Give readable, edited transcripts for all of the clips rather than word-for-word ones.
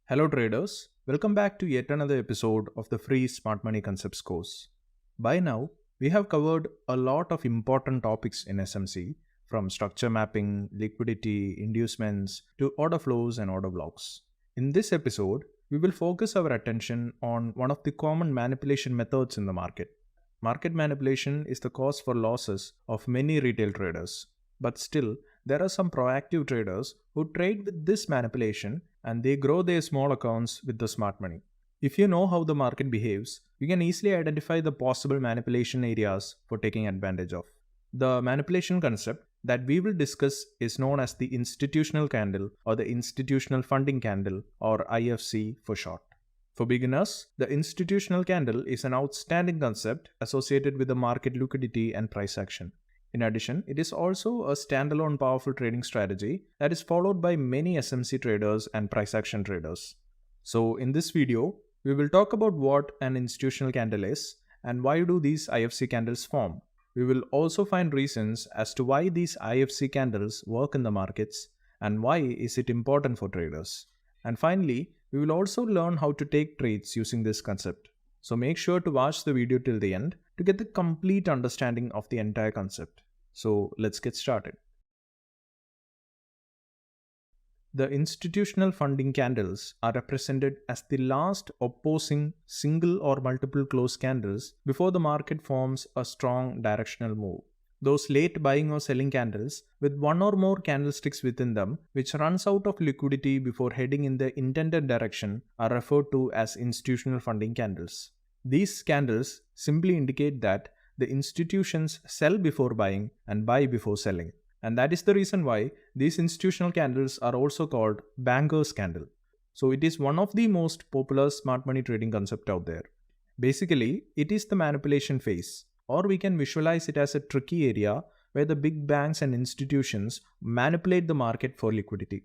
Hello traders, welcome back to yet another episode of the free Smart Money Concepts course. By now, we have covered a lot of important topics in SMC, from structure mapping, liquidity, inducements, to order flows and order blocks. In this episode, we will focus our attention on one of the common manipulation methods in the market. Market manipulation is the cause for losses of many retail traders, but still, there are some proactive traders who trade with this manipulation and they grow their small accounts with the smart money. If you know how the market behaves, you can easily identify the possible manipulation areas for taking advantage of. The manipulation concept that we will discuss is known as the institutional candle or the institutional funding candle, or IFC for short. For beginners, the institutional candle is an outstanding concept associated with the market liquidity and price action. In addition, it is also a standalone powerful trading strategy that is followed by many SMC traders and price action traders. So in this video, we will talk about what an institutional candle is and why do these IFC candles form. We will also find reasons as to why these IFC candles work in the markets and why is it important for traders. And finally, we will also learn how to take trades using this concept. So make sure to watch the video till the end to get the complete understanding of the entire concept. So let's get started. The institutional funding candles are represented as the last opposing single or multiple close candles before the market forms a strong directional move. Those late buying or selling candles with one or more candlesticks within them which runs out of liquidity before heading in the intended direction are referred to as institutional funding candles. These candles simply indicate that the institutions sell before buying and buy before selling. And that is the reason why these institutional candles are also called banker's candle. So it is one of the most popular smart money trading concept out there. Basically, it is the manipulation phase, or we can visualize it as a tricky area where the big banks and institutions manipulate the market for liquidity.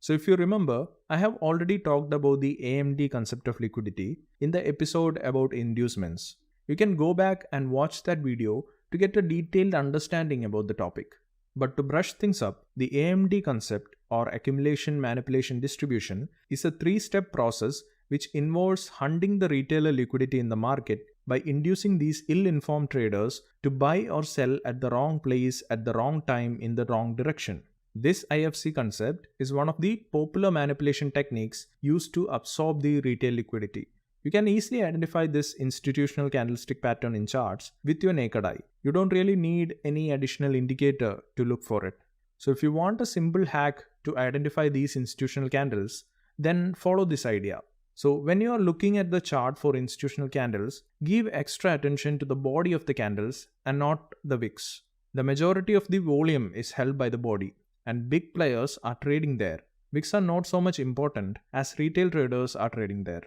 So if you remember, I have already talked about the AMD concept of liquidity in the episode about inducements. You can go back and watch that video to get a detailed understanding about the topic. But to brush things up, the AMD concept, or accumulation, manipulation, distribution, is a three-step process which involves hunting the retailer liquidity in the market by inducing these ill-informed traders to buy or sell at the wrong place at the wrong time in the wrong direction. This IFC concept is one of the popular manipulation techniques used to absorb the retail liquidity. You can easily identify this institutional candlestick pattern in charts with your naked eye. You don't really need any additional indicator to look for it. So if you want a simple hack to identify these institutional candles, then follow this idea. So when you are looking at the chart for institutional candles, give extra attention to the body of the candles and not the wicks. The majority of the volume is held by the body, and big players are trading there. Wicks are not so much important as retail traders are trading there.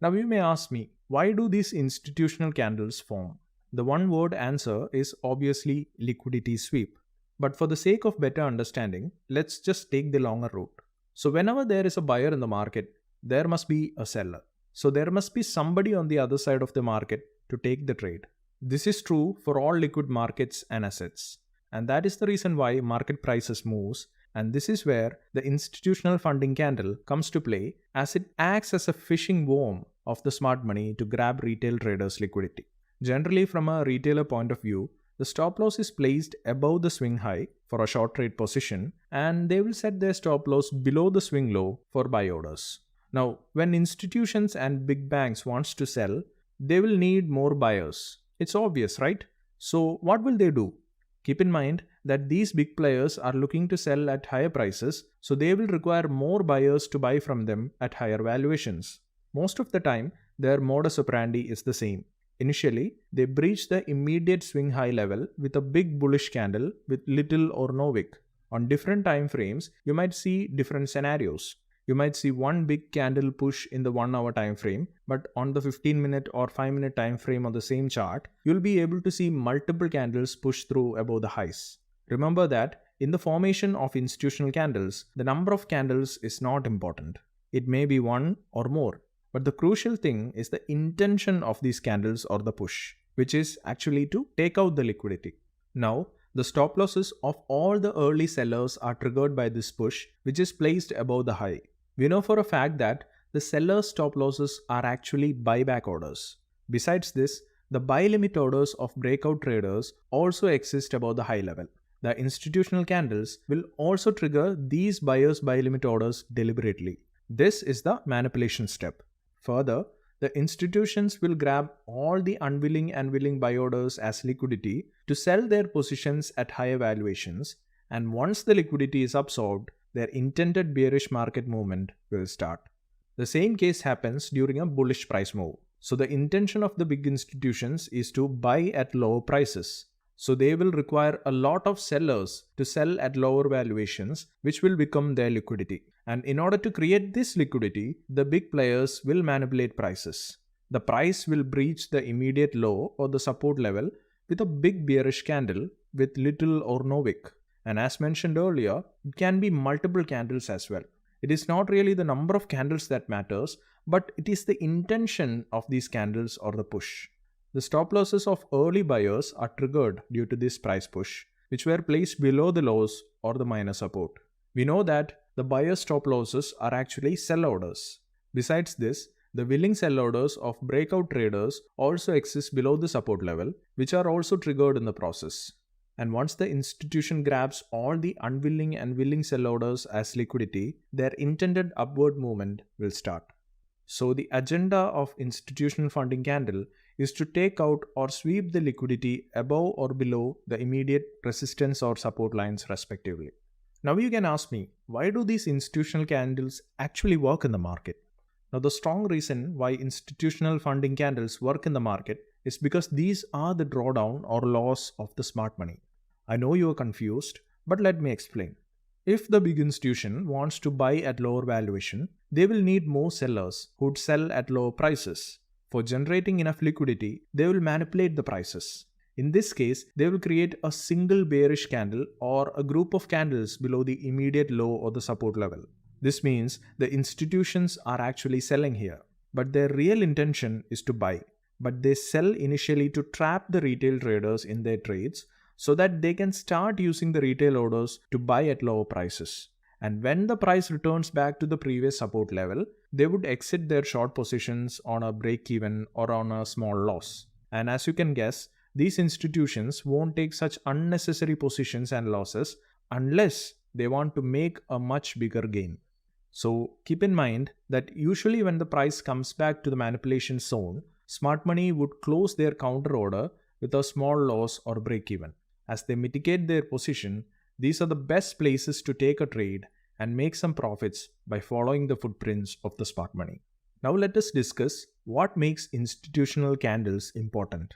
Now you may ask me, why do these institutional candles form? The one word answer is obviously liquidity sweep. But for the sake of better understanding, let's just take the longer route. So whenever there is a buyer in the market, there must be a seller. So there must be somebody on the other side of the market to take the trade. This is true for all liquid markets and assets. And that is the reason why market prices moves, and this is where the institutional funding candle comes to play, as it acts as a fishing worm of the smart money to grab retail traders' liquidity. Generally, from a retailer point of view, the stop loss is placed above the swing high for a short trade position, and they will set their stop loss below the swing low for buy orders. Now, when institutions and big banks wants to sell, they will need more buyers. It's obvious, right? So what will they do? Keep in mind that these big players are looking to sell at higher prices, so they will require more buyers to buy from them at higher valuations. Most of the time, their modus operandi is the same. Initially, they breach the immediate swing high level with a big bullish candle with little or no wick. On different time frames, you might see different scenarios. You might see one big candle push in the 1 hour time frame, but on the 15-minute or 5-minute time frame on the same chart, you'll be able to see multiple candles push through above the highs. Remember that in the formation of institutional candles, the number of candles is not important. It may be one or more, but the crucial thing is the intention of these candles or the push, which is actually to take out the liquidity. Now, the stop losses of all the early sellers are triggered by this push, which is placed above the high. We know for a fact that the seller's stop losses are actually buyback orders. Besides this, the buy limit orders of breakout traders also exist above the high level. The institutional candles will also trigger these buyers' buy limit orders deliberately. This is the manipulation step. Further, the institutions will grab all the unwilling and willing buy orders as liquidity to sell their positions at higher valuations, and once the liquidity is absorbed, their intended bearish market movement will start. The same case happens during a bullish price move. So the intention of the big institutions is to buy at lower prices. So they will require a lot of sellers to sell at lower valuations, which will become their liquidity. And in order to create this liquidity, the big players will manipulate prices. The price will breach the immediate low or the support level with a big bearish candle with little or no wick. And as mentioned earlier, it can be multiple candles as well. It is not really the number of candles that matters, but it is the intention of these candles or the push. The stop losses of early buyers are triggered due to this price push, which were placed below the lows or the minor support. We know that the buyer stop losses are actually sell orders. Besides this, the willing sell orders of breakout traders also exist below the support level, which are also triggered in the process. And once the institution grabs all the unwilling and willing sell orders as liquidity, their intended upward movement will start. So the agenda of institutional funding candle is to take out or sweep the liquidity above or below the immediate resistance or support lines respectively. Now you can ask me, why do these institutional candles actually work in the market? Now the strong reason why institutional funding candles work in the market is because these are the drawdown or loss of the smart money. I know you are confused, but let me explain. If the big institution wants to buy at lower valuation, they will need more sellers who would sell at lower prices. For generating enough liquidity, they will manipulate the prices. In this case, they will create a single bearish candle or a group of candles below the immediate low or the support level. This means the institutions are actually selling here, but their real intention is to buy. But they sell initially to trap the retail traders in their trades so that they can start using the retail orders to buy at lower prices. And when the price returns back to the previous support level, they would exit their short positions on a break even or on a small loss. And as you can guess, these institutions won't take such unnecessary positions and losses unless they want to make a much bigger gain. So keep in mind that usually when the price comes back to the manipulation zone, smart money would close their counter order with a small loss or break even. As they mitigate their position, these are the best places to take a trade and make some profits by following the footprints of the smart money. Now let us discuss what makes institutional candles important.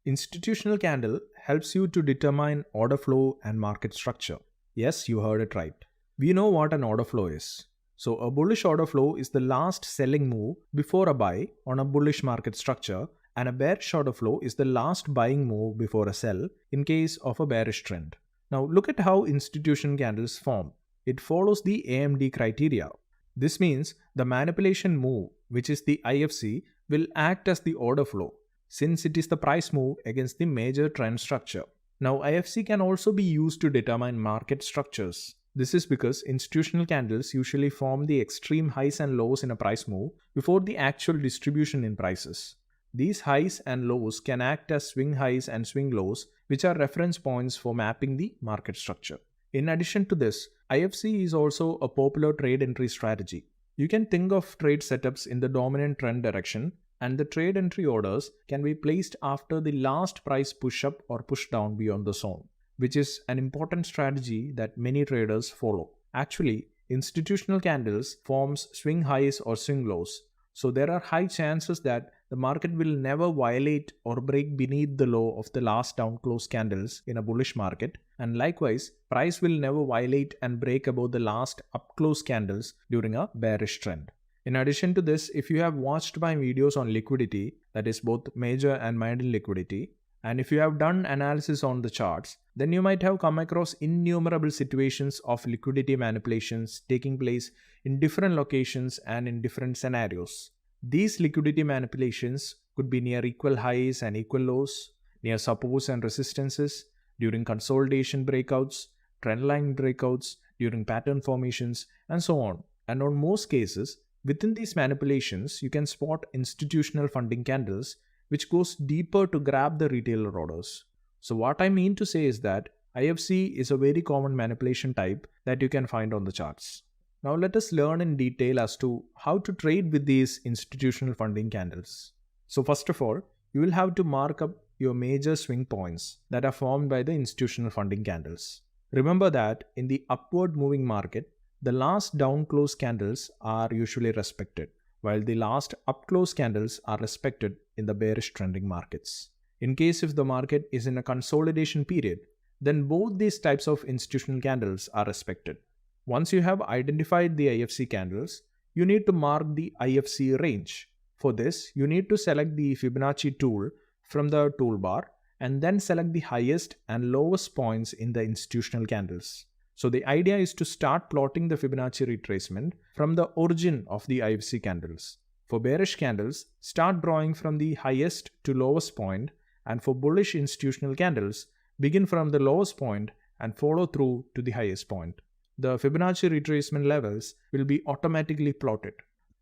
Institutional candle helps you to determine order flow and market structure. Yes, you heard it right. We know what an order flow is. So a bullish order flow is the last selling move before a buy on a bullish market structure, and a bearish order flow is the last buying move before a sell in case of a bearish trend. Now look at how institution candles form. It follows the AMD criteria. This means the manipulation move, which is the IFC, will act as the order flow since it is the price move against the major trend structure. Now IFC can also be used to determine market structures. This is because institutional candles usually form the extreme highs and lows in a price move before the actual distribution in prices. These highs and lows can act as swing highs and swing lows, which are reference points for mapping the market structure. In addition to this, IFC is also a popular trade entry strategy. You can think of trade setups in the dominant trend direction, and the trade entry orders can be placed after the last price push up or push down beyond the zone, which is an important strategy that many traders follow. Actually, institutional candles forms swing highs or swing lows, so there are high chances that the market will never violate or break beneath the low of the last down close candles in a bullish market, and likewise, price will never violate and break above the last up close candles during a bearish trend. In addition to this, if you have watched my videos on liquidity, that is both major and minor liquidity, and if you have done analysis on the charts, then you might have come across innumerable situations of liquidity manipulations taking place in different locations and in different scenarios. These liquidity manipulations could be near equal highs and equal lows, near supports and resistances, during consolidation breakouts, trendline breakouts, during pattern formations, and so on. And on most cases, Within these manipulations, you can spot institutional funding candles, which goes deeper to grab the retailer orders. So what I mean to say is that IFC is a very common manipulation type that you can find on the charts. Now let us learn in detail as to how to trade with these institutional funding candles. So first of all, you will have to mark up your major swing points that are formed by the institutional funding candles. Remember that in the upward moving market, the last down close candles are usually respected, while the last up close candles are respected in the bearish trending markets. In case if the market is in a consolidation period, then both these types of institutional candles are respected. Once you have identified the IFC candles, you need to mark the IFC range. For this, you need to select the Fibonacci tool from the toolbar and then select the highest and lowest points in the institutional candles. So the idea is to start plotting the Fibonacci retracement from the origin of the IFC candles. For bearish candles, start drawing from the highest to lowest point, and for bullish institutional candles, begin from the lowest point and follow through to the highest point. The Fibonacci retracement levels will be automatically plotted,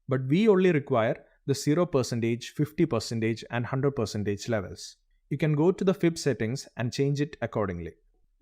but we only require the 0%, 50% and 100% levels. You can go to the Fib settings and change it accordingly.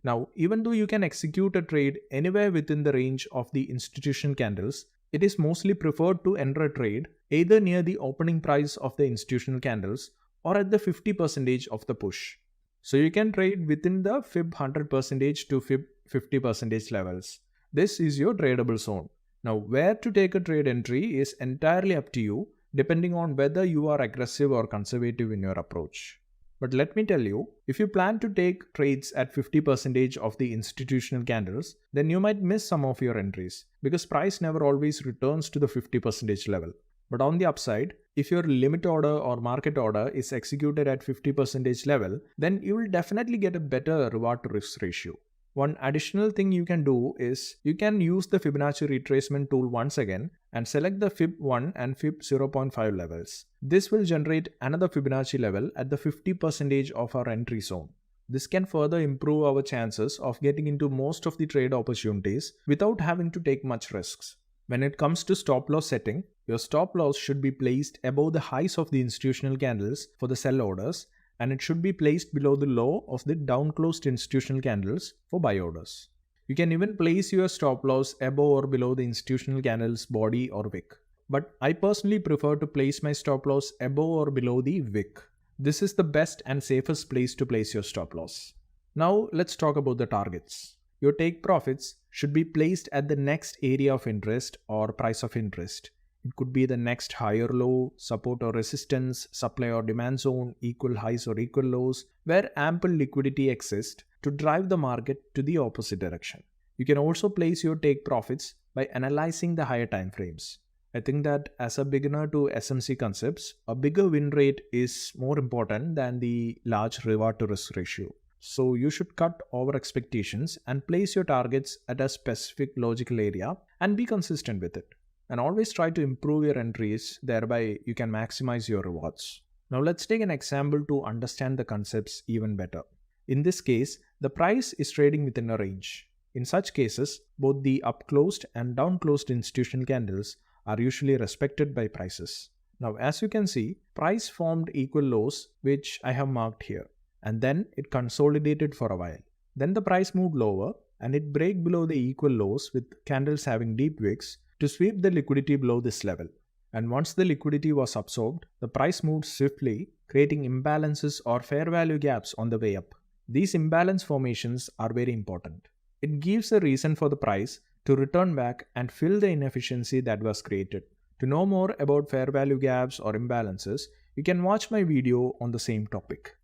Now, even though you can execute a trade anywhere within the range of the institutional candles, it is mostly preferred to enter a trade either near the opening price of the institutional candles or at the 50% of the push. So you can trade within the Fib 100% to Fib 50% levels. This is your tradable zone. Now, where to take a trade entry is entirely up to you, depending on whether you are aggressive or conservative in your approach. But let me tell you, if you plan to take trades at 50% of the institutional candles, then you might miss some of your entries because price never always returns to the 50% level. But on the upside, if your limit order or market order is executed at 50% level, then you will definitely get a better reward to risk ratio. One additional thing you can do is you can use the Fibonacci retracement tool once again and select the Fib 1 and Fib 0.5 levels. This will generate another Fibonacci level at the 50% of our entry zone. This can further improve our chances of getting into most of the trade opportunities without having to take much risks. When it comes to stop loss setting, your stop loss should be placed above the highs of the institutional candles for the sell orders, and it should be placed below the low of the down-closed institutional candles for buy orders. You can even place your stop loss above or below the institutional candle's body or wick. But I personally prefer to place my stop loss above or below the wick. This is the best and safest place to place your stop loss. Now let's talk about the targets. Your take profits should be placed at the next area of interest or price of interest. It could be the next higher low, support or resistance, supply or demand zone, equal highs or equal lows, where ample liquidity exists to drive the market to the opposite direction. You can also place your take profits by analyzing the higher time frames. I think that as a beginner to SMC concepts, a bigger win rate is more important than the large reward to risk ratio. So you should cut over expectations and place your targets at a specific logical area and be consistent with it. And always try to improve your entries, thereby you can maximize your rewards. Now let's take an example to understand the concepts even better. In this case, the price is trading within a range. In such cases, both the up-closed and down-closed institutional candles are usually respected by prices. Now as you can see, price formed equal lows, which I have marked here, and then it consolidated for a while. Then the price moved lower and it broke below the equal lows with candles having deep wicks to sweep the liquidity below this level. And once the liquidity was absorbed, the price moved swiftly, creating imbalances or fair value gaps on the way up. These imbalance formations are very important. It gives a reason for the price to return back and fill the inefficiency that was created. To know more about fair value gaps or imbalances, you can watch my video on the same topic.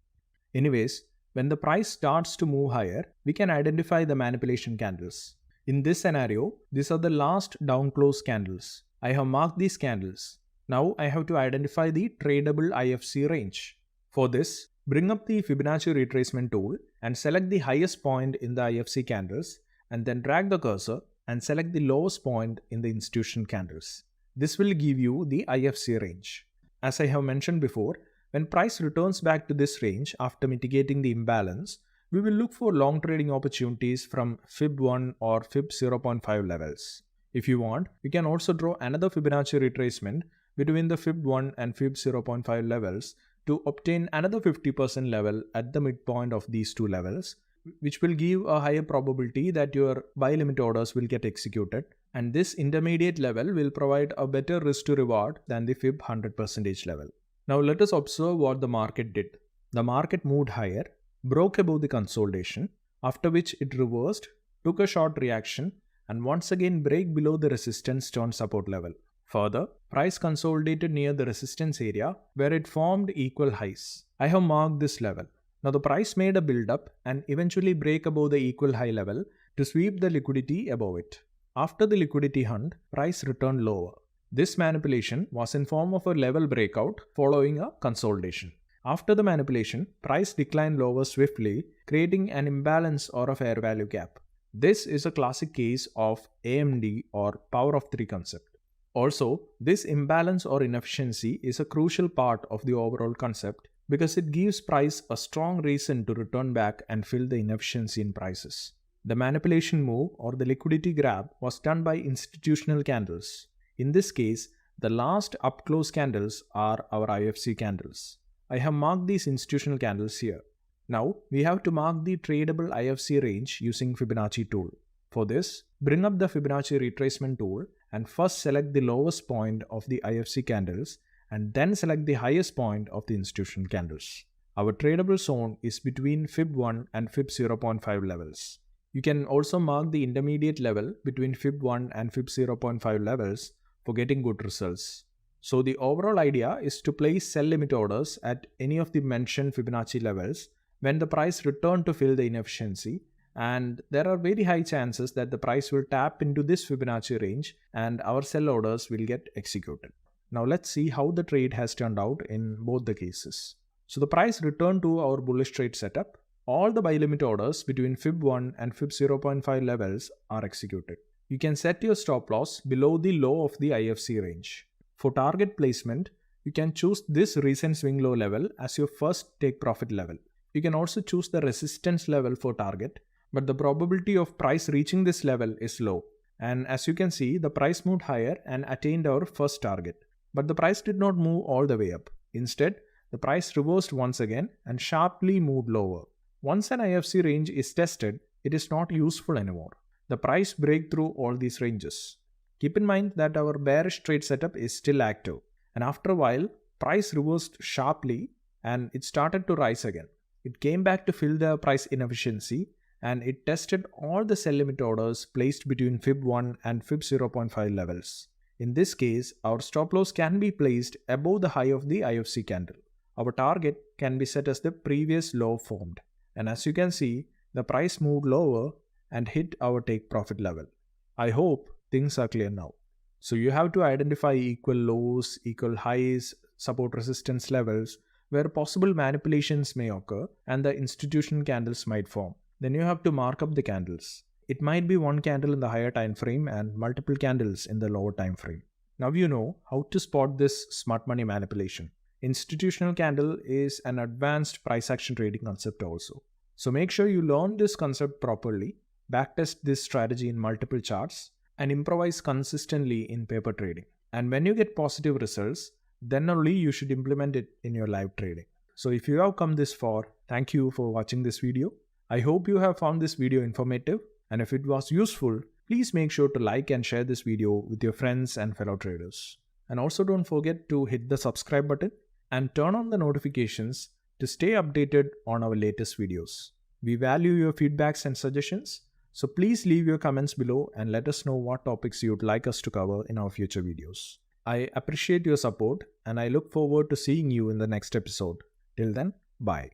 Anyways, when the price starts to move higher, we can identify the manipulation candles. In this scenario, these are the last down close candles. I have marked these candles. Now I have to identify the tradable IFC range. For this, bring up the Fibonacci retracement tool and select the highest point in the IFC candles, and then drag the cursor and select the lowest point in the institutional candles. This will give you the IFC range. As I have mentioned before, when price returns back to this range after mitigating the imbalance, we will look for long trading opportunities from Fib 1 or Fib 0.5 levels. If you want, you can also draw another Fibonacci retracement between the Fib 1 and Fib 0.5 levels to obtain another 50% level at the midpoint of these two levels, which will give a higher probability that your buy limit orders will get executed, and this intermediate level will provide a better risk to reward than the Fib 100% level. Now let us observe what the market did. The market moved higher, broke above the consolidation, after which it reversed, took a short reaction, and once again break below the resistance turn support level. Further, price consolidated near the resistance area where it formed equal highs. I have marked this level. Now the price made a build up and eventually break above the equal high level to sweep the liquidity above it. After the liquidity hunt, price returned lower. This manipulation was in form of a level breakout following a consolidation. After the manipulation, price declined lower swiftly, creating an imbalance or a fair value gap. This is a classic case of AMD or power of 3 concept. Also, this imbalance or inefficiency is a crucial part of the overall concept because it gives price a strong reason to return back and fill the inefficiency in prices. The manipulation move or the liquidity grab was done by institutional candles. In this case, the last up close candles are our IFC candles. I have marked these institutional candles here. Now, we have to mark the tradable IFC range using Fibonacci tool. For this, bring up the Fibonacci retracement tool and first select the lowest point of the IFC candles and then select the highest point of the institutional candles. Our tradable zone is between Fib 1 and Fib 0.5 levels. You can also mark the intermediate level between Fib 1 and Fib 0.5 levels for getting good results. So the overall idea is to place sell limit orders at any of the mentioned Fibonacci levels when the price returns to fill the inefficiency, and there are very high chances that the price will tap into this Fibonacci range and our sell orders will get executed. Now let's see how the trade has turned out in both the cases. So the price returned to our bullish trade setup. All the buy limit orders between Fib 1 and Fib 0.5 levels are executed. You can set your stop loss below the low of the IFC range. For target placement, you can choose this recent swing low level as your first take profit level. You can also choose the resistance level for target, but the probability of price reaching this level is low. And as you can see, the price moved higher and attained our first target. But the price did not move all the way up. Instead, the price reversed once again and sharply moved lower. Once an IFC range is tested, it is not useful anymore. The price breaks through all these ranges. Keep in mind that our bearish trade setup is still active. And after a while, price reversed sharply and it started to rise again. It came back to fill the price inefficiency and it tested all the sell limit orders placed between Fib 1 and Fib 0.5 levels. In this case, our stop loss can be placed above the high of the IFC candle. Our target can be set as the previous low formed. And as you can see, the price moved lower and hit our take profit level. I hope things are clear now. So you have to identify equal lows, equal highs, support resistance levels, where possible manipulations may occur and the institutional candles might form. Then you have to mark up the candles. It might be one candle in the higher time frame and multiple candles in the lower time frame. Now you know how to spot this smart money manipulation. Institutional candle is an advanced price action trading concept also. So make sure you learn this concept properly, backtest this strategy in multiple charts, and improvise consistently in paper trading. And when you get positive results, then only you should implement it in your live trading. So if you have come this far, thank you for watching this video. I hope you have found this video informative, and if it was useful, please make sure to like and share this video with your friends and fellow traders. And also don't forget to hit the subscribe button and turn on the notifications to stay updated on our latest videos. We value your feedbacks and suggestions, so please leave your comments below and let us know what topics you would like us to cover in our future videos. I appreciate your support and I look forward to seeing you in the next episode. Till then, bye.